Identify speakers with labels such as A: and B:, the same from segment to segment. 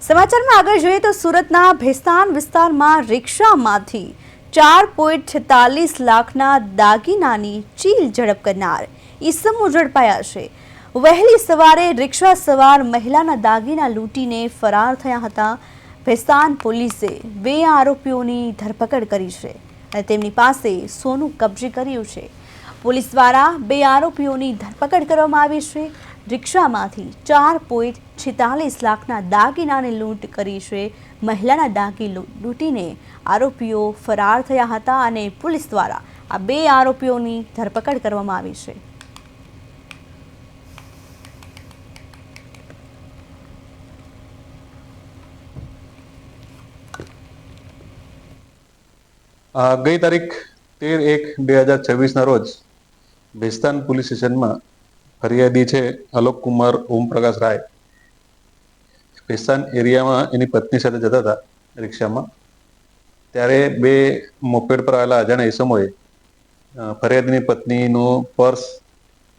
A: સમાચારમાં આગળ જોઈએ તો સુરતના ભેસ્તાન વિસ્તારમાં રિક્ષામાંથી 4.46 લાખના દાગીનાની ચીલ ઝડપ કરનાર ઈસમો ઝડપાયા છે। વહેલી સવારે રિક્ષા સવાર મહિલાના દાગીના લૂંટીને ફરાર થયા હતા। ભેસ્તાન પોલીસે 2 આરોપીઓની ધરપકડ કરી છે અને તેમની પાસે સોનું કબજે કર્યું છે। પોલીસ દ્વારા 2 આરોપીઓની ધરપકડ કરવામાં આવી છે। રિક્ષામાંથી 4.46 લાખના દાગીનાની લૂંટ કરી છે। મહિલાના દાગીના લૂંટીને આરોપીઓ ફરાર થયા હતા અને પોલીસ દ્વારા આ 2 આરોપીઓની ધરપકડ કરવામાં આવી છે।
B: ગઈ તારીખ 13/1/2026 રોજ ભેસ્તાન પોલીસ સ્ટેશનમાં ફરિયાદી છે અલોક કુમાર ઓમપ્રકાશ રાય ભેસ્તાન એરિયામાં એની પત્ની સાથે જતા હતા રિક્ષામાં। ત્યારે 2 મોપેડ પર આવેલા અજાણ્યા ઈસમોએ ફરિયાદીની પત્નીનું પર્સ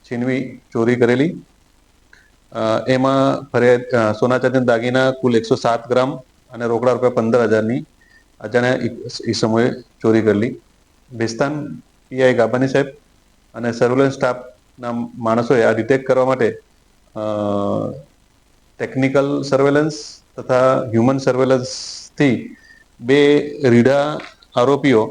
B: છીનવી ચોરી કરેલી। એમાં સોના ચાંદીના દાગીના કુલ 107 ગ્રામ અને રોકડા રૂપિયા 15,000ની અજાણ્યા ઈસમોએ ચોરી કરેલી। ભેસ્તાન પીઆઈ ગાબાની સાહેબ અને સર્વેલન્સ સ્ટાફના માણસોએ આ ડિટેક્ટ કરવા માટે ટેકનિકલ સર્વેલન્સ તથા હ્યુમન સર્વેલન્સથી 2 રીઢા આરોપીઓ